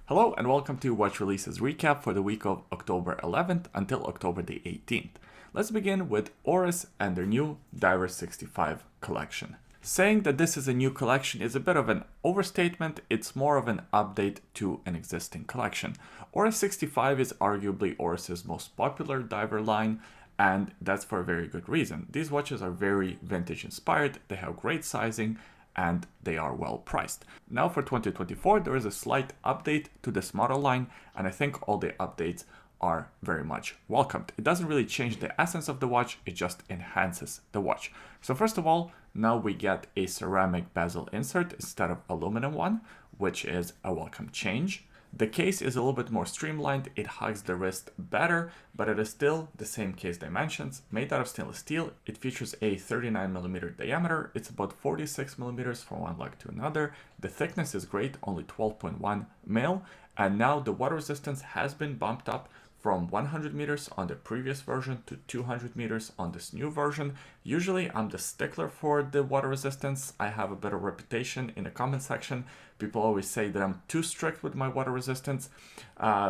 Hello and welcome to Watch Releases Recap for the week of October 11th until October the 18th. Let's begin with Oris and their new Divers 65 collection. Saying that this is a new collection is a bit of an overstatement. It's more of an update to an existing collection. Oris 65 is arguably Oris's most popular diver line, and that's for a very good reason. These watches are very vintage inspired, they have great sizing, and they are well priced. Now for 2024, there is a slight update to this model line, and I think all the updates are very much welcomed. It doesn't really change the essence of the watch, it just enhances the watch. So first of all, now we get a ceramic bezel insert instead of aluminum one, which is a welcome change. The case is a little bit more streamlined, it hugs the wrist better, but it is still the same case dimensions, made out of stainless steel. It features a 39mm diameter, it's about 46mm from one leg to another. The thickness is great, only 12.1 mil, and now the water resistance has been bumped up from 100 meters on the previous version to 200 meters on this new version. Usually I'm the stickler for the water resistance. I have a better reputation in the comment section. People always say that I'm too strict with my water resistance.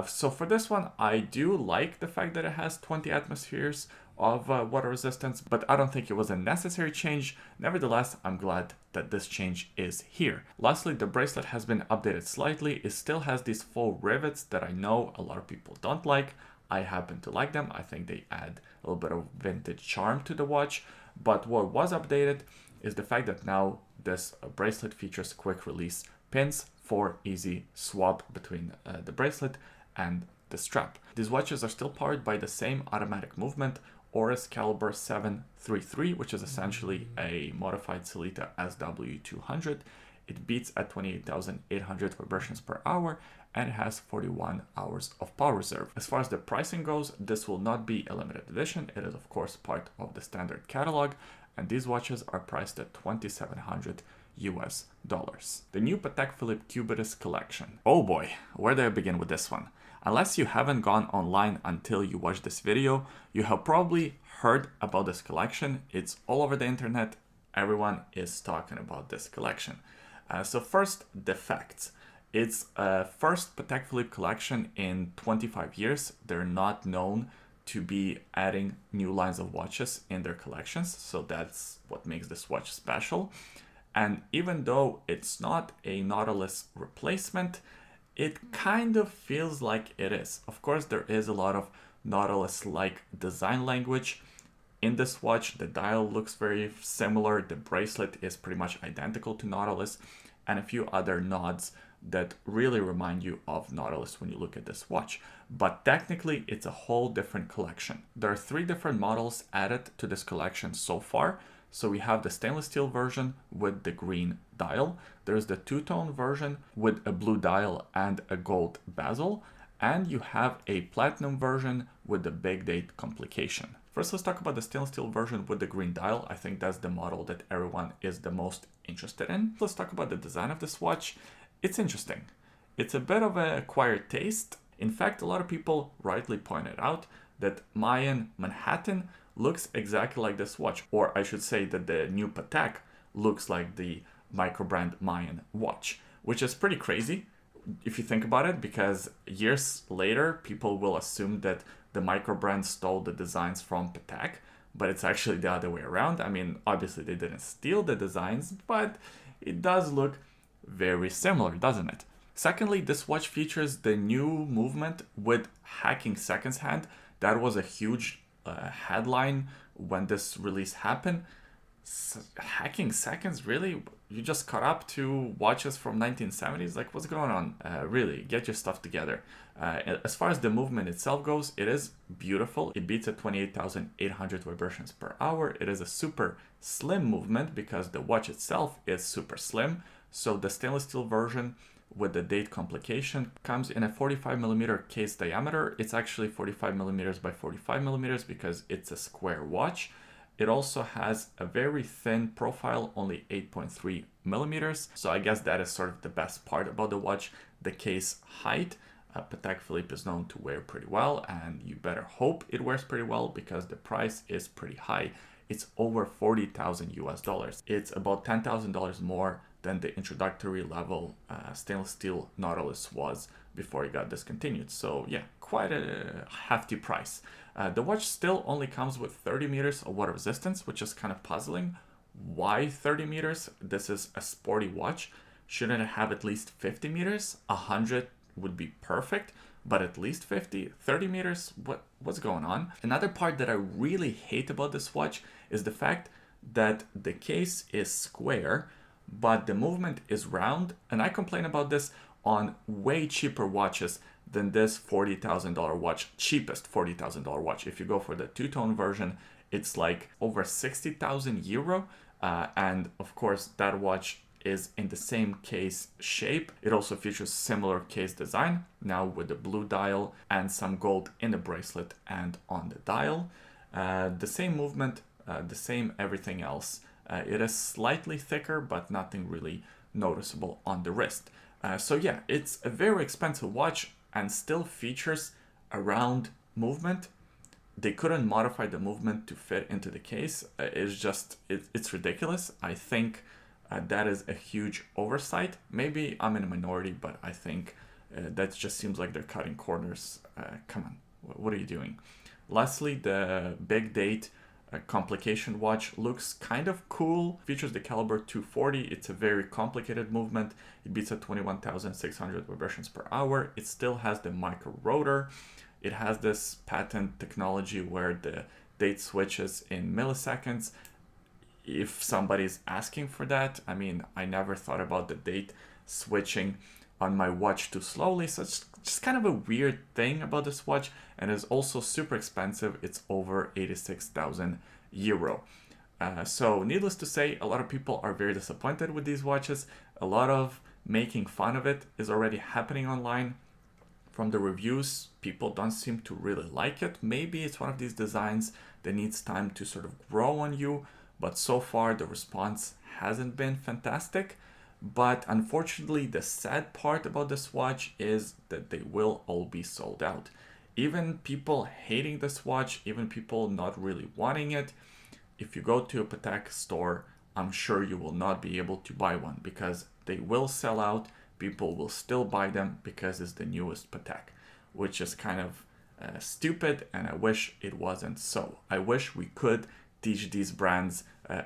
So for this one, I do like the fact that it has 20 atmospheres of water resistance, but I don't think it was a necessary change. Nevertheless, I'm glad that this change is here. Lastly, the bracelet has been updated slightly. It still has these faux rivets that I know a lot of people don't like. I happen to like them. I think they add a little bit of vintage charm to the watch. But what was updated is the fact that now this bracelet features quick release pins for easy swap between the bracelet and the strap. These watches are still powered by the same automatic movement Oris Caliber 733, which is essentially a modified Sellita SW200. It beats at 28,800 vibrations per hour and it has 41 hours of power reserve. As far as the pricing goes, this will not be a limited edition. It is of course part of the standard catalog, and these watches are priced at $2,700 US. The new Patek Philippe Cubitus Collection. Oh boy, where do I begin with this one? Unless you haven't gone online until you watch this video, you have probably heard about this collection. It's all over the internet. Everyone is talking about this collection. So first, the facts. It's first Patek Philippe collection in 25 years. They're not known to be adding new lines of watches in their collections, so that's what makes this watch special. And even though it's not a Nautilus replacement, it kind of feels like it is. Of course, there is a lot of Nautilus-like design language in this watch. The dial looks very similar. The bracelet is pretty much identical to Nautilus, and a few other nods that really remind you of Nautilus when you look at this watch. But technically, it's a whole different collection. There are 3 different models added to this collection so far. So we have the stainless steel version with the green dial. There's the two-tone version with a blue dial and a gold bezel. And you have a platinum version with the big date complication. First, let's talk about the stainless steel version with the green dial. I think that's the model that everyone is the most interested in. Let's talk about the design of this watch. It's interesting. It's a bit of an acquired taste. In fact, a lot of people rightly pointed out that Mayan Manhattan looks exactly like this watch, or I should say that the new Patek looks like the micro-brand Mayan watch, which is pretty crazy if you think about it, because years later people will assume that the micro-brand stole the designs from Patek, but it's actually the other way around. I mean, obviously they didn't steal the designs, but it does look very similar, doesn't it? Secondly, this watch features the new movement with hacking seconds hand. That was a huge headline when this release happened. Hacking seconds, really? You just caught up to watches from 1970s? Like, what's going on? Really, get your stuff together. As far as the movement itself goes, it is beautiful. It beats at 28,800 vibrations per hour. It is a super slim movement because the watch itself is super slim. So the stainless steel version with the date complication comes in a 45mm case diameter. It's actually 45mm by 45mm because it's a square watch. It also has a very thin profile, only 8.3mm. So I guess that is sort of the best part about the watch, the case height. Patek Philippe is known to wear pretty well, and you better hope it wears pretty well because the price is pretty high. It's over $40,000 US. It's about $10,000 more than the introductory level stainless steel Nautilus was before it got discontinued. So yeah, quite a hefty price. The watch still only comes with 30 meters of water resistance, which is kind of puzzling. Why 30 meters? This is a sporty watch. Shouldn't it have at least 50 meters? 100 would be perfect, but at least 50, 30 meters? What's going on? Another part that I really hate about this watch is the fact that the case is square, but the movement is round. And I complain about this on way cheaper watches than this $40,000 watch, cheapest $40,000 watch. If you go for the two-tone version, it's like over 60,000 euro. And of course, that watch is in the same case shape. It also features similar case design, now with the blue dial and some gold in the bracelet and on the dial. The same movement, the same everything else. It is slightly thicker, but nothing really noticeable on the wrist. So yeah, it's a very expensive watch and still features a round movement. They couldn't modify the movement to fit into the case. It's ridiculous. I think that is a huge oversight. Maybe I'm in a minority, but I think that just seems like they're cutting corners. Come on, what are you doing? Lastly, the big date complication watch looks kind of cool. Features the caliber 240. It's a very complicated movement. It beats at 21,600 vibrations per hour. It still has the micro rotor. It has this patent technology where the date switches in milliseconds. If somebody's asking for that, I mean, I never thought about the date switching on my watch too slowly. So it's just kind of a weird thing about this watch, and it's also super expensive. It's over 86,000 euro. So needless to say, a lot of people are very disappointed with these watches. A lot of making fun of it is already happening online. From the reviews, people don't seem to really like it. Maybe it's one of these designs that needs time to sort of grow on you, but so far the response hasn't been fantastic. But unfortunately, the sad part about this watch is that they will all be sold out. Even people hating this watch, even people not really wanting it, if you go to a Patek store, I'm sure you will not be able to buy one because they will sell out. People will still buy them because it's the newest Patek, which is kind of stupid, and I wish it wasn't so. I wish we could teach these brands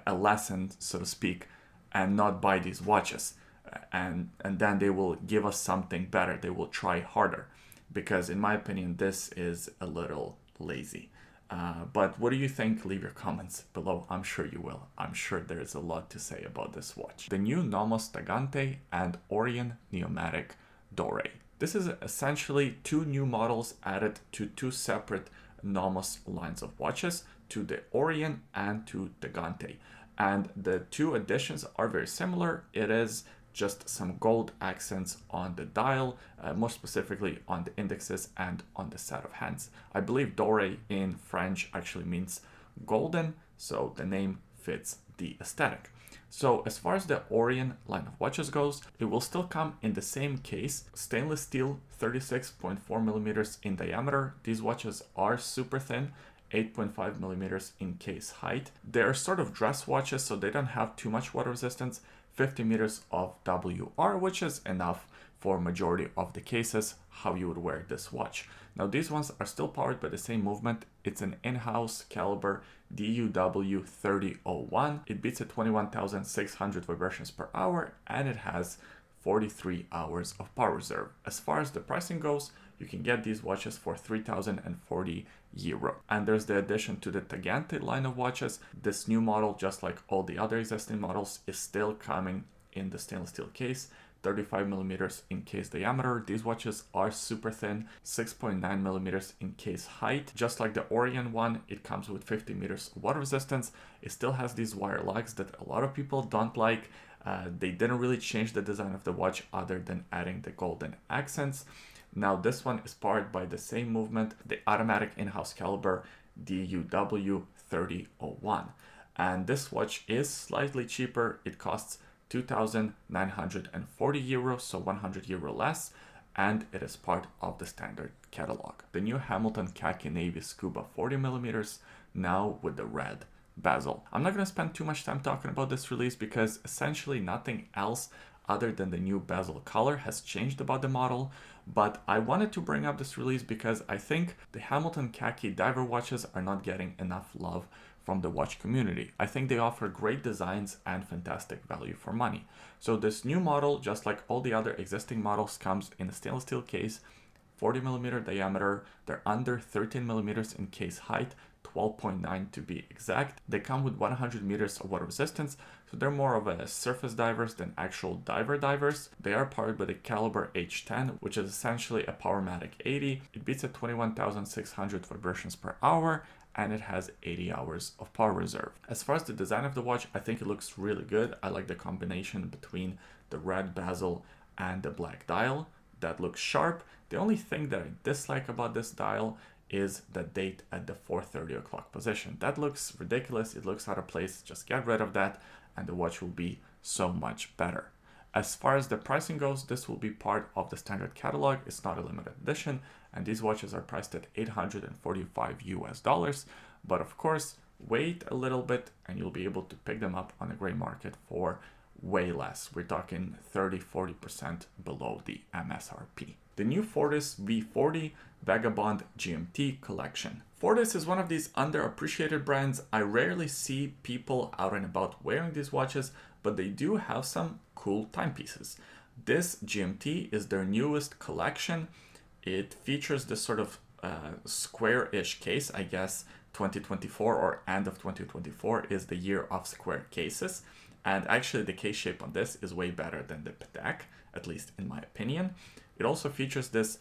a lesson, so to speak, and not buy these watches. And then they will give us something better. They will try harder, because in my opinion, this is a little lazy. But what do you think? Leave your comments below. I'm sure you will. I'm sure there is a lot to say about this watch. The new Nomos Tangente and Orion Neomatik Doré. This is essentially two new models added to two separate Nomos lines of watches, to the Orion and to Tangente. And the two additions are very similar. It is just some gold accents on the dial, more specifically on the indexes and on the set of hands. I believe Doré in French actually means golden, so the name fits the aesthetic. So as far as the Orion line of watches goes, it will still come in the same case, stainless steel, 36.4 millimeters in diameter. These watches are super thin, 8.5 millimeters in case height. They're sort of dress watches, so they don't have too much water resistance. 50 meters of WR, which is enough for majority of the cases how you would wear this watch. Now these ones are still powered by the same movement. It's an in-house caliber DUW3001. It beats at 21,600 vibrations per hour, and it has 43 hours of power reserve. As far as the pricing goes, you can get these watches for 3,040 euro. And there's the addition to the Tangente line of watches. This new model, just like all the other existing models, is still coming in the stainless steel case, 35 millimeters in case diameter. These watches are super thin, 6.9 millimeters in case height. Just like the Orion one, it comes with 50 meters water resistance. It still has these wire lugs that a lot of people don't like. They didn't really change the design of the watch other than adding the golden accents. Now this one is powered by the same movement, the automatic in-house caliber DUW3001. And this watch is slightly cheaper. It costs 2,940 euros, so 100 euro less, and it is part of the standard catalog. The new Hamilton Khaki Navy Scuba 40 millimeters, now with the red bezel. I'm not going to spend too much time talking about this release because essentially nothing else other than the new bezel color has changed about the model, but I wanted to bring up this release because I think the Hamilton Khaki diver watches are not getting enough love from the watch community. I think they offer great designs and fantastic value for money. So this new model, just like all the other existing models, comes in a stainless steel case, 40mm diameter, they're under 13mm in case height, 12.9 to be exact. They come with 100 meters of water resistance, so they're more of a surface divers than actual divers. They are powered by the caliber H10, which is essentially a Powermatic 80. It beats at 21,600 vibrations per hour, and it has 80 hours of power reserve. As far as the design of the watch, I think it looks really good. I like the combination between the red bezel and the black dial. That looks sharp. The only thing that I dislike about this dial is the date at the 4:30 o'clock position. That looks ridiculous. It looks out of place. Just get rid of that and the watch will be so much better. As far as the pricing goes, this will be part of the standard catalog. It's not a limited edition, and these watches are priced at $845 US. But of course, wait a little bit and you'll be able to pick them up on the gray market for way less. We're talking 30-40% below the MSRP. The new Fortis V40 Vagabond GMT collection. Fortis is one of these underappreciated brands. I rarely see people out and about wearing these watches, but they do have some cool timepieces. This GMT is their newest collection. It features this sort of square-ish case. I guess 2024 or end of 2024 is the year of square cases. And actually the case shape on this is way better than the Patek, at least in my opinion. It also features this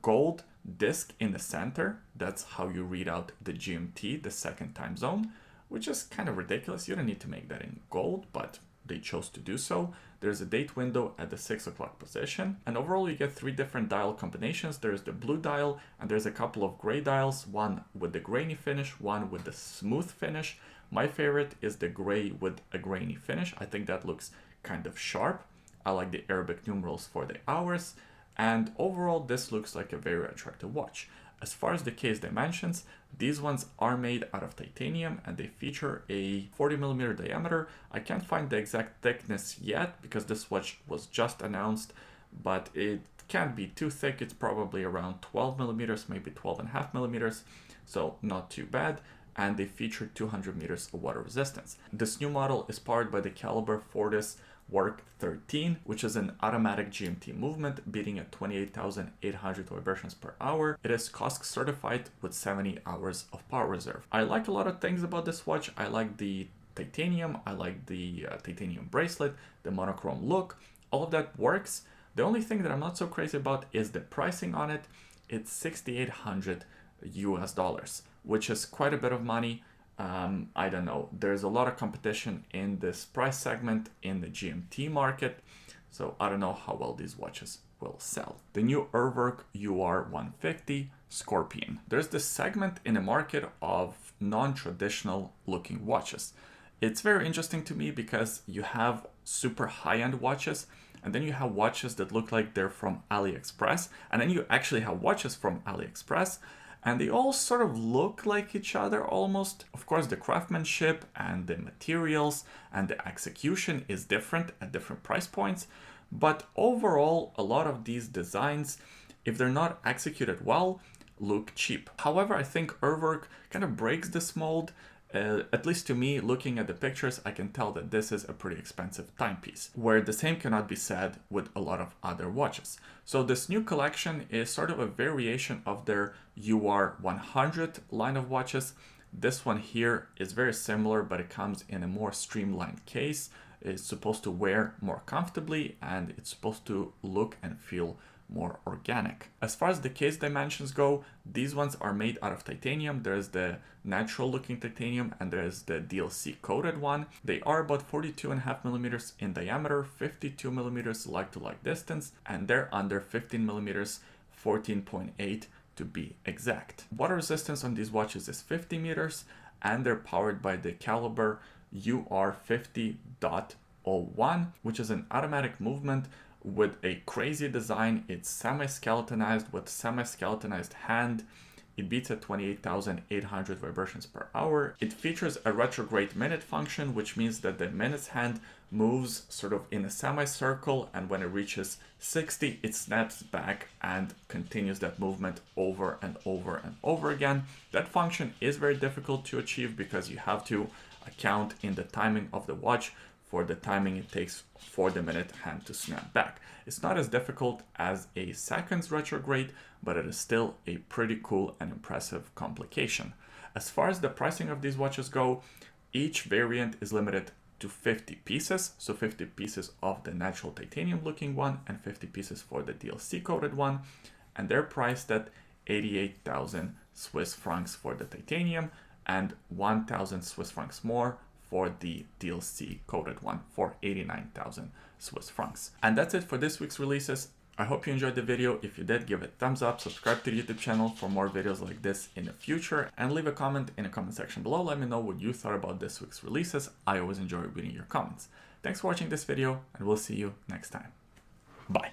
gold disc in the center. That's how you read out the GMT, the second time zone, which is kind of ridiculous. You don't need to make that in gold, but they chose to do so. There's a date window at the 6 o'clock position. And overall, you get 3 different dial combinations. There's the blue dial, and there's a couple of gray dials, one with the grainy finish, one with the smooth finish. My favorite is the gray with a grainy finish. I think that looks kind of sharp. I like the Arabic numerals for the hours. And overall, this looks like a very attractive watch. As far as the case dimensions, these ones are made out of titanium and they feature a 40mm diameter. I can't find the exact thickness yet because this watch was just announced, but it can't be too thick. It's probably around 12mm, maybe 12.5mm, so not too bad. And they feature 200 meters of water resistance. This new model is powered by the caliber Fortis Urwerk 13, which is an automatic GMT movement beating at 28,800 vibrations per hour. It is COSC certified with 70 hours of power reserve. I like a lot of things about this watch. I like the titanium, I like the titanium bracelet, the monochrome look, all of that works. The only thing that I'm not so crazy about is the pricing on it. It's $6,800 US, which is quite a bit of money. I don't know, there's a lot of competition in this price segment in the GMT market, so I don't know how well these watches will sell. The new Urwerk UR-150 Scorpion. There's this segment in the market of non-traditional looking watches. It's very interesting to me because you have super high-end watches, and then you have watches that look like they're from AliExpress, and then you actually have watches from AliExpress, and they all sort of look like each other almost. Of course, the craftsmanship and the materials and the execution is different at different price points. But overall, a lot of these designs, if they're not executed well, look cheap. However, I think Urwerk kind of breaks this mold. At least to me, looking at the pictures, I can tell that this is a pretty expensive timepiece, where the same cannot be said with a lot of other watches. So this new collection is sort of a variation of their UR-100 line of watches. This one here is very similar, but it comes in a more streamlined case. It's supposed to wear more comfortably and it's supposed to look and feel more organic. As far as the case dimensions go, these ones are made out of titanium. There's the natural looking titanium and there's the DLC coated one. They are about 42.5mm in diameter, 52mm like to like distance, and they're under 15mm, 14.8 to be exact. Water resistance on these watches is 50 meters and they're powered by the caliber UR-50.01, which is an automatic movement with a crazy design. It's semi-skeletonized with semi-skeletonized hand. It beats at 28,800 vibrations per hour. It features a retrograde minute function, which means that the minute's hand moves sort of in a semicircle, and when it reaches 60, it snaps back and continues that movement over and over and over again. That function is very difficult to achieve because you have to account in the timing of the watch for the timing it takes for the minute hand to snap back. It's not as difficult as a seconds retrograde, but it is still a pretty cool and impressive complication. As far as the pricing of these watches go, each variant is limited to 50 pieces, so 50 pieces of the natural titanium looking one and 50 pieces for the DLC coated one, and they're priced at 88,000 Swiss francs for the titanium and 1,000 Swiss francs more for the DLC coated one for 89,000 Swiss francs. And that's it for this week's releases. I hope you enjoyed the video. If you did, give it a thumbs up, subscribe to the YouTube channel for more videos like this in the future, and leave a comment in the comment section below. Let me know what you thought about this week's releases. I always enjoy reading your comments. Thanks for watching this video, and we'll see you next time. Bye.